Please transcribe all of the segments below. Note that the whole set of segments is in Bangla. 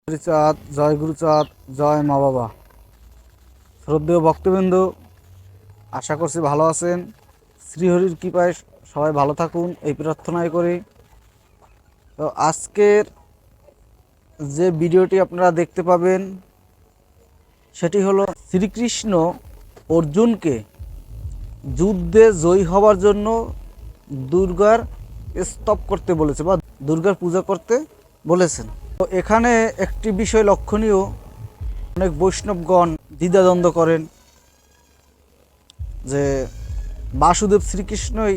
হরিচাঁদ, জয় গুরুচাঁদ, জয় মা বাবা। শ্রদ্ধেয় ভক্তবৃন্দ, আশা করছি ভালো আছেন। শ্রীহরির কৃপায় সবাই ভালো থাকুন এই প্রার্থনাই করি। তো আজকের যে ভিডিওটি আপনারা দেখতে পাবেন সেটি হলো শ্রীকৃষ্ণ অর্জুনকে যুদ্ধে জয়ী হওয়ার জন্য দুর্গার স্তব করতে বলেছে বা দুর্গার পূজা করতে বলেছেন। তো এখানে একটি বিষয় লক্ষণীয়, অনেক বৈষ্ণবগণ দ্বিধাদ্বন্দ্ব করেন যে বাসুদেব শ্রীকৃষ্ণই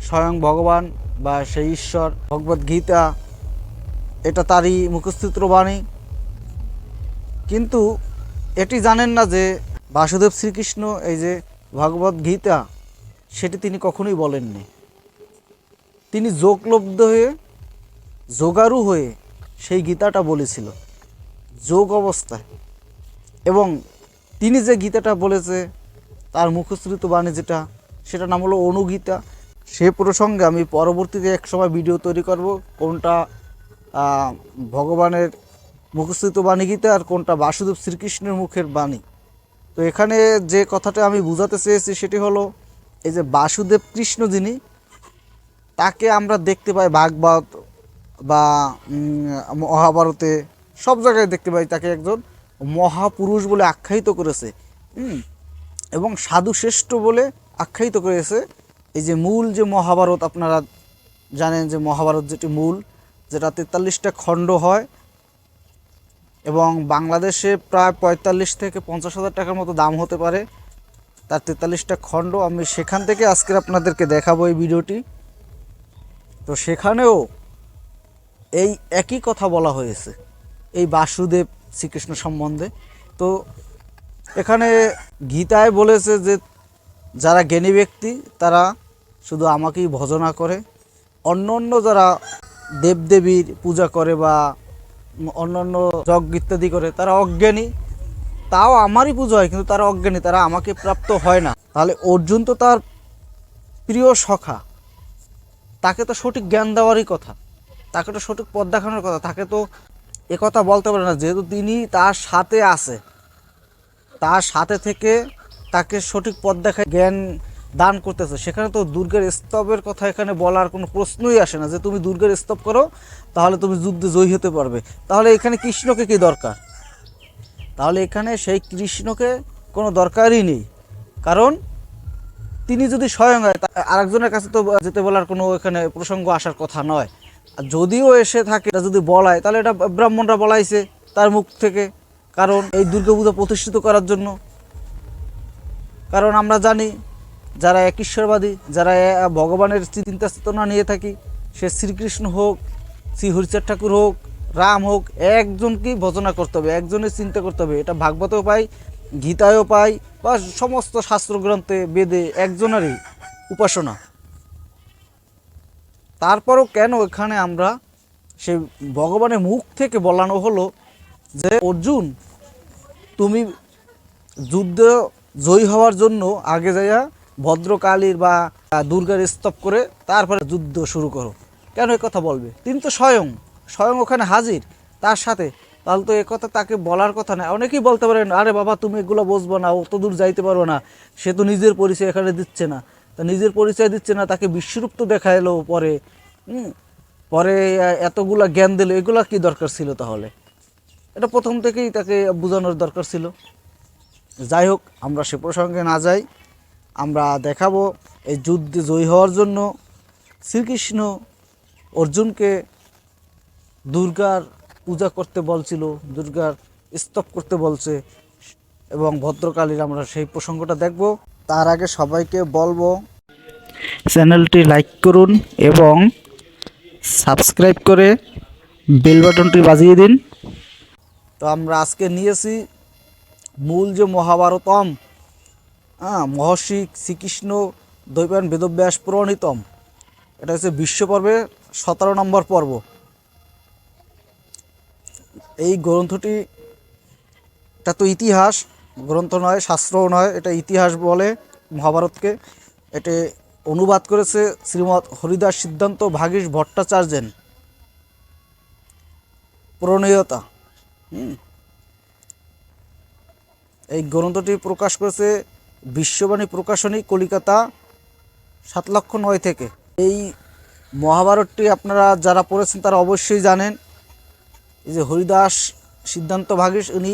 স্বয়ং ভগবান বা সেই ঈশ্বর। ভগবদ গীতা এটা তারই মুখস্থিত বাণী, কিন্তু এটি জানেন না যে বাসুদেব শ্রীকৃষ্ণ এই যে ভগবদ গীতা সেটি তিনি কখনোই বলেননি। তিনি যোগলব্ধ হয়ে যোগারু হয়ে সেই গীতাটা বলেছিল যোগ অবস্থায়, এবং তিনি যে গীতাটা বলেছে তার মুখশ্রিত বাণী যেটা, সেটা নাম হলো অনুগীতা। সে প্রসঙ্গে আমি পরবর্তীতে এক সময় ভিডিও তৈরি করব, কোনটা ভগবানের মুখশ্রিত বাণী গীতা আর কোনটা বাসুদেব শ্রীকৃষ্ণের মুখের বাণী। তো এখানে যে কথাটা আমি বোঝাতে চেয়েছি সেটি হলো এই যে বাসুদেব কৃষ্ণ যিনি, তাকে আমরা দেখতে পাই ভাগবত বা মহাভারতে সব জায়গায় দেখতে পাই তাকে একজন মহাপুরুষ বলে আখ্যায়িত করেছে, এবং সাধু শ্রেষ্ঠ বলে আখ্যায়িত করেছে। এই যে মূল যে মহাভারত, আপনারা জানেন যে মহাভারত যেটি মূল, যেটা 43টা খণ্ড হয় এবং বাংলাদেশে প্রায় 45 থেকে 50,000 টাকার মতো দাম হতে পারে তার 43টা খণ্ড। আমি সেখান থেকে আজকে আপনাদেরকে দেখাবো এই ভিডিওটি। তো সেখানেও এই একই কথা বলা হয়েছে এই বাসুদেব শ্রীকৃষ্ণ সম্বন্ধে। তো এখানে গীতায় বলেছে যে যারা জ্ঞানী ব্যক্তি তারা শুধু আমাকেই ভজনা করে, অন্য অন্য যারা দেবদেবীর পূজা করে বা অন্যান্য যজ্ঞ ইত্যাদি করে তারা অজ্ঞানী। তাও আমারই পুজো হয় কিন্তু তারা অজ্ঞানী, তারা আমাকে প্রাপ্ত হয় না। তাহলে অর্জুন তো তার প্রিয় সখা, তাকে তো সঠিক জ্ঞান দেওয়ারই কথা, তাকে তো সঠিক পথ দেখানোর কথা, তাকে তো একথা বলতে পারে না। যেহেতু তিনি তার সাথে আছে, তার সাথে থেকে তাকে সঠিক পথ দেখায় জ্ঞান দান করতেছে, সেখানে তো দুর্গের স্তবের কথা এখানে বলার কোনো প্রশ্নই আসে না যে তুমি দুর্গের স্তব করো তাহলে তুমি যুদ্ধে জয়ী হতে পারবে। তাহলে এখানে কৃষ্ণকে কি দরকার? তাহলে এখানে সেই কৃষ্ণকে কোনো দরকারই নেই, কারণ তিনি যদি স্বয়ং হয় আরেকজনের কাছে তো যেতে বলার কোনো এখানে প্রসঙ্গ আসার কথা নয়। আর যদিও এসে থাকে, এটা যদি বলায় তাহলে এটা ব্রাহ্মণরা বলাইছে তার মুখ থেকে, কারণ এই দুর্গাপূজা প্রতিষ্ঠিত করার জন্য। কারণ আমরা জানি যারা এক ঈশ্বরবাদী, যারা ভগবানের চিন্তা চেতনা নিয়ে থাকি, সে শ্রীকৃষ্ণ হোক, শ্রী হরিচাঁদ ঠাকুর হোক, রাম হোক, একজনকেই ভজনা করতে হবে, একজনের চিন্তা করতে হবে। এটা ভাগবতেও পাই, গীতায়ও পাই, বা সমস্ত শাস্ত্রগ্রন্থে বেদে একজনেরই উপাসনা। তারপরও কেন এখানে আমরা সেই ভগবানের মুখ থেকে বলানো হলো যে অর্জুন তুমি যুদ্ধ জয়ী হওয়ার জন্য আগে যাইয়া ভদ্রকালীর বা দুর্গার স্তব করে তারপরে যুদ্ধ শুরু করো। কেন এ কথা বলবে? তিনি তো স্বয়ং স্বয়ং ওখানে হাজির তার সাথে, তাহলে তো একথা তাকে বলার কথা না। অনেকেই বলতে পারেন আরে বাবা তুমি এগুলো বুঝবো না, অত দূর যাইতে পারবো না, সে তো নিজের পরিচয় এখানে দিচ্ছে না। তা নিজের পরিচয় দিচ্ছে না, তাকে বিশ্বরূপ তো দেখা এলো পরে, পরে এতগুলা জ্ঞান দিল, এগুলা কি দরকার ছিল? তাহলে এটা প্রথম থেকেই তাকে বোঝানোর দরকার ছিল। যাই হোক, আমরা সে প্রসঙ্গে না যাই, আমরা দেখাবো এই যুদ্ধে জয়ী হওয়ার জন্য শ্রীকৃষ্ণ অর্জুনকে দুর্গার পূজা করতে বলছিল, দুর্গার স্তব করতে বলছে, এবং ভদ্রকালীর আমরা সেই প্রসঙ্গটা দেখব। তার আগে সবাইকে বলবো চ্যানেলটি লাইক করুন এবং সাবস্ক্রাইব করে বেল বাটনটি বাজিয়ে দিন। তো আমরা আজকে নিয়েছি মূল যে মহাভারতম, মহর্ষি শ্রীকৃষ্ণ দ্বৈপায়ন বেদব্যাস প্রণীতম, এটা হচ্ছে বিশ্বপর্বে 17 নম্বর পর্ব। এই গ্রন্থটি, এটা তো ইতিহাস গ্রন্থ নয়, শাস্ত্রও নয়, এটা ইতিহাস বলে মহাভারতকে। এটি অনুবাদ করেছে শ্রীমৎ হরিদাস সিদ্ধান্ত ভাগীশ ভট্টাচার্যেন। প্রণয়তা। এই গ্রন্থটি প্রকাশ করেছে বিশ্ববাণী প্রকাশনী, কলিকাতা 7,09,000 থেকে। এই মহাভারতটি আপনারা যারা পড়েছেন তারা অবশ্যই জানেন। এই যে হরিদাস সিদ্ধান্ত ভাগীশ উনি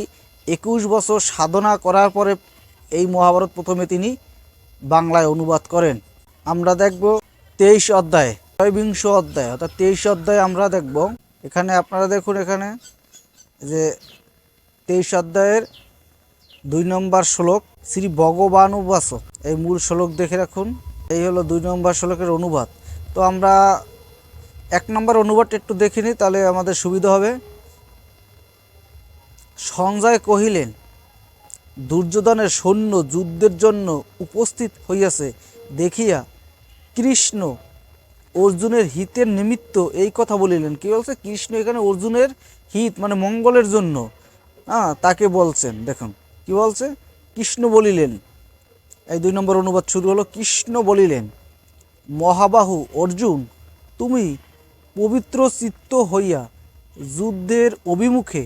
21 বছর সাধনা করার পরে এই মহাভারত প্রথমে তিনি বাংলায় অনুবাদ করেন। আমরা দেখব 23 অধ্যায়, 23 অধ্যায় অর্থাৎ 23 অধ্যায় আমরা দেখব। এখানে আপনারা দেখুন, এখানে যে 23 অধ্যায়ের 2 নম্বর শ্লোক, শ্রী ভগবান উবাচ। এই মূল শ্লোক দেখে রাখুন, এই হলো 2 নম্বর শ্লোকের অনুবাদ। তো আমরা 1 নম্বর অনুবাদটা একটু দেখে নিই, তাহলে আমাদের সুবিধা হবে। সঞ্জয় কহিলেন, দুর্যোধনের সৈন্য যুদ্ধের জন্য উপস্থিত হইয়াছে দেখিয়া কৃষ্ণ অর্জুনের হিতের নিমিত্ত এই কথা বলিলেন। কি বলছে? কৃষ্ণ এখানে অর্জুনের হিত মানে মঙ্গলের জন্য তাকে বলছেন। দেখুন কি বলছে, কৃষ্ণ বলিলেন। এই 2 নম্বর অনুবাদ শুরু হলো, কৃষ্ণ বলিলেন, মহাবাহু অর্জুন, তুমি পবিত্র চিত্ত হইয়া যুদ্ধের অভিমুখে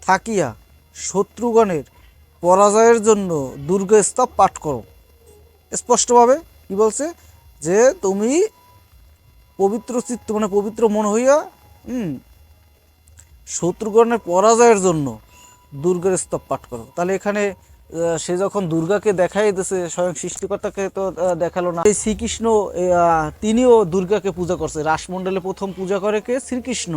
থাকিয়া শত্রুগণের পরাজয়ের জন্য দুর্গস্তব পাঠ করো। স্পষ্টভাবে কি বলছে, যে তুমি পবিত্র চিত্ত মানে পবিত্র মন হইয়া শত্রুগণের পরাজয়ের জন্য দুর্গের স্তব পাঠ করো। তাহলে এখানে সে যখন দুর্গাকে দেখাই দিয়েছে, স্বয়ং সৃষ্টিকর্তাকে তো দেখালো না। এই শ্রীকৃষ্ণ তিনিও দুর্গাকে পূজা করছে। রাসমণ্ডলে প্রথম পূজা করে কে? শ্রীকৃষ্ণ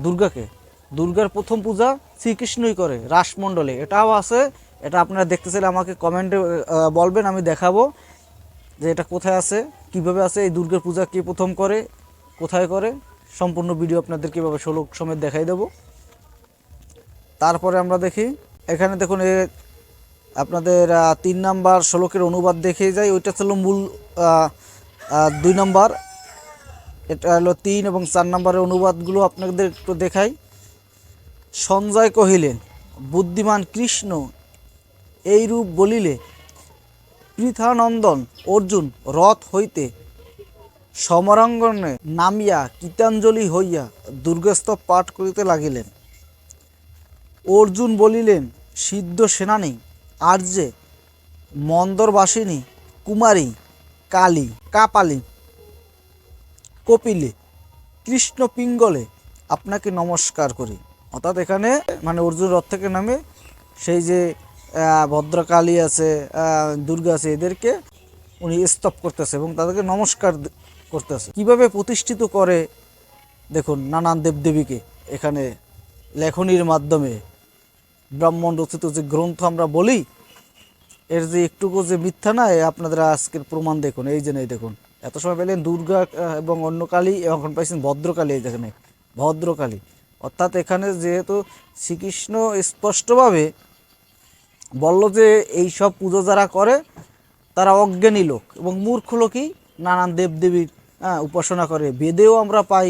দুর্গাকে। দুর্গার প্রথম পূজা শ্রীকৃষ্ণই করে রাসমণ্ডলে। এটাও আছে, এটা আপনারা দেখতে চাইলে আমাকে কমেন্টে বলবেন, আমি দেখাবো যে এটা কোথায় আছে, কিভাবে আছে। এই দুর্গার পূজা কে প্রথম করে, কোথায় করে, সম্পূর্ণ ভিডিও আপনাদের কীভাবে শ্লোক সমেত দেখাই দেব। তারপরে আমরা দেখি, এখানে দেখুন আপনাদের 3 নম্বর শ্লোকের অনুবাদ দেখে যাই। ওইটা ছিল মূল 2 নম্বর, এটা হলো 3 এবং 4 নম্বরের অনুবাদগুলো আপনাদের একটু দেখাই। সঞ্জয় কহিলেন, বুদ্ধিমান কৃষ্ণ এইরূপ বলিলে পৃথানন্দন অর্জুন রথ হইতে সমরাঙ্গনে নামিয়া কীতাঞ্জলি হইয়া দুর্গস্তব পাঠ করিতে লাগিলেন। অর্জুন বলিলেন, সিদ্ধ সেনানী আর্যে মন্দরবাসিনী কুমারী কালী কাপালী কপিলে কৃষ্ণ পিঙ্গলে আপনাকে নমস্কার করি। অর্থাৎ এখানে মানে অর্জুন রথ থেকে নামে সেই যে ভদ্রকালী আছে, দুর্গা আছে, এদেরকে উনি স্তব করতেছে এবং তাদেরকে নমস্কার করতেছে। কিভাবে প্রতিষ্ঠিত করে দেখুন, নানান দেবদেবীকে এখানে লেখনির মাধ্যমে। ব্রাহ্মণ রচিত যে গ্রন্থ আমরা বলি, এর যে একটুকু যে মিথ্যা না, আপনাদের আজকের প্রমাণ দেখুন। এই যে নেই দেখুন, এত সময় পেলেন দুর্গা এবং অন্য কালী, এখন পাইছেন ভদ্রকালী। এই দেখেন ভদ্রকালী। অর্থাৎ এখানে যেহেতু শ্রীকৃষ্ণ স্পষ্টভাবে বলল যে এই সব পুজো যারা করে তারা অজ্ঞানী লোক এবং মূর্খ লোকই নানান দেবদেবীর উপাসনা করে। বেদেও আমরা পাই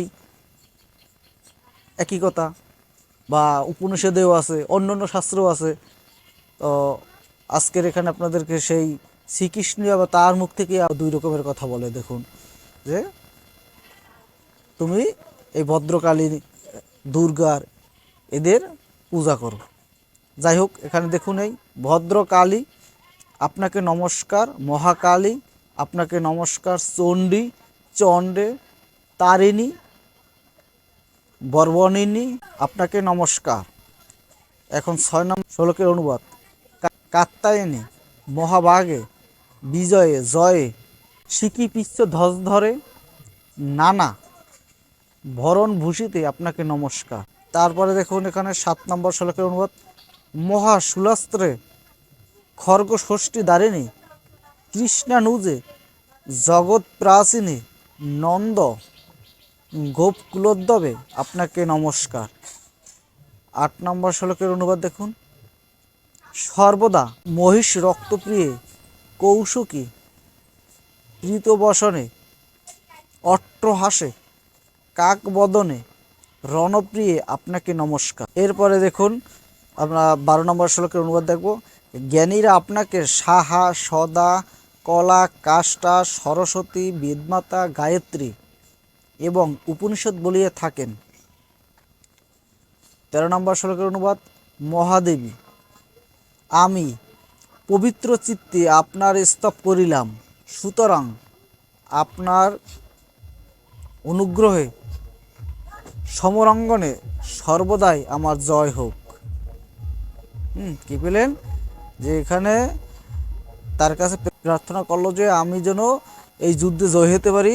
একই কথা, বা উপনিষদেও আছে, অন্য অন্য শাস্ত্রেও আছে। তো আজকের এখানে আপনাদেরকে সেই শ্রীকৃষ্ণ বা তার মুখ থেকে 2 রকমের কথা বলে। দেখুন যে তুমি এই ভদ্রকালী দুর্গার এদের পূজা করো। যাই হোক, এখানে দেখুন এই ভদ্রকালী আপনাকে নমস্কার, মহাকালী আপনাকে নমস্কার, চণ্ডী চণ্ডে, তারিণী বর্বণিনী আপনাকে নমস্কার। এখন 6 নম্বর শ্লোকের অনুবাদ। কাত্যায়নী মহাভাগে বিজয়ে জয়ে শিকি পিচ্ছ ধ্বজ ধরে নানা ভরণ ভূষিতে আপনাকে নমস্কার। তারপরে দেখুন এখানে 7 নম্বর শ্লোকের অনুবাদ। মহাশূলাস্ত্রে খর্গ ষষ্ঠী দারিণী কৃষ্ণানুজে জগৎ প্রাচীনী নন্দ গোপকুলোদ্ভবে আপনাকে নমস্কার। 8 নম্বর শ্লোকের অনুবাদ দেখুন। সর্বদা মহিষ রক্তপ্রিয়ে কৌশিকী প্রীতবসনে অট্টহাসে কাকবদনে রণপ্রিয়ে আপনাকে নমস্কার। এরপরে দেখুন আমরা 12 নম্বর শ্লোকের অনুবাদ দেখব। জ্ঞানীরা আপনাকে সাহা সদা কলা কাষ্টা সরস্বতী বেদমাতা গায়ত্রী এবং উপনিষদ বলিয়া থাকেন। 13 নম্বর শ্লোকের অনুবাদ, মহাদেবী আমি পবিত্র চিত্তে আপনার স্তব করিলাম, সুতরাং আপনার অনুগ্রহে সমরাঙ্গনে সর্বদাই আমার জয় হোক। কি পেলেন যে এখানে তার কাছে প্রার্থনা করলো যে আমি যেন এই যুদ্ধে জয় হতে পারি,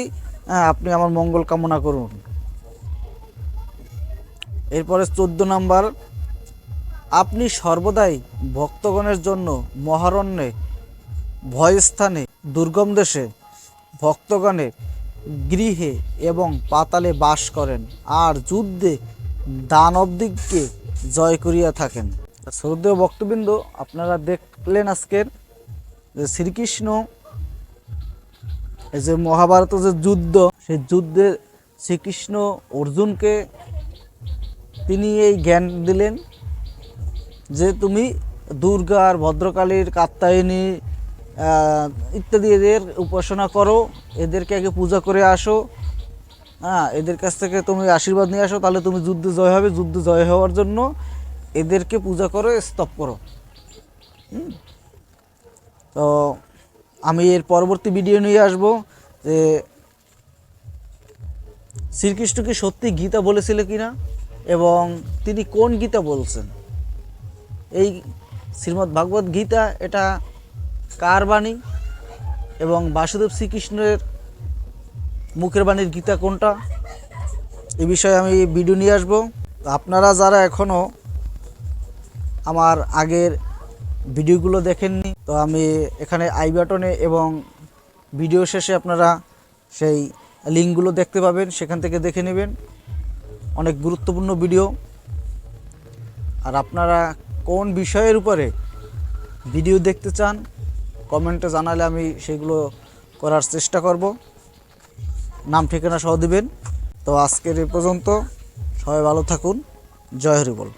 আপনি আমার মঙ্গল কামনা করুন। এরপরে 14 নম্বর, আপনি সর্বদাই ভক্তগণের জন্য মহারণ্যে, ভয়স্থানে, দুর্গম দেশে, ভক্তগণের গৃহে এবং পাতালে বাস করেন, আর যুদ্ধে দানবদিগকে জয় করিয়া থাকেন। শ্রদ্ধেয় ভক্তবৃন্দ, আপনারা দেখলেন আজকের যে শ্রীকৃষ্ণ এই যে মহাভারতের যে যুদ্ধ, সেই যুদ্ধে শ্রীকৃষ্ণ অর্জুনকে তিনি এই জ্ঞান দিলেন যে তুমি দুর্গা আর ভদ্রকালীর, কাত্যায়নী ইত্যাদি এদের উপাসনা করো, এদেরকে আগে পূজা করে আসো, এদের কাছ থেকে তুমি আশীর্বাদ নিয়ে আসো, তাহলে তুমি যুদ্ধে জয় হবে। যুদ্ধে জয় হওয়ার জন্য এদেরকে পূজা করো, স্তব করো। তো আমি এর পরবর্তী ভিডিও নিয়ে আসব যে শ্রীকৃষ্ণ কি সত্যি গীতা বলেছিল কিনা এবং তিনি কোন গীতা বলছেন। এই শ্রীমদ্ ভাগবত গীতা এটা কার বাণী এবং বাসুদেব শ্রীকৃষ্ণের মুখের বাণীর গীতা কোনটা, এ বিষয়ে আমি ভিডিও নিয়ে আসব। আপনারা যারা এখনও আমার আগের ভিডিওগুলো দেখেননি, তো আমি এখানে আই বাটনে এবং ভিডিও শেষে আপনারা সেই লিঙ্কগুলো দেখতে পাবেন, সেখান থেকে দেখে নেবেন। অনেক গুরুত্বপূর্ণ ভিডিও। আর আপনারা কোন বিষয়ের উপরে ভিডিও দেখতে চান কমেন্টে জানালে আমি সেগুলো করার চেষ্টা করব। নাম ঠিকানা সহ দিবেন। তো আজকের এই পর্যন্ত, সবাই ভালো থাকুন। জয় হরি বল।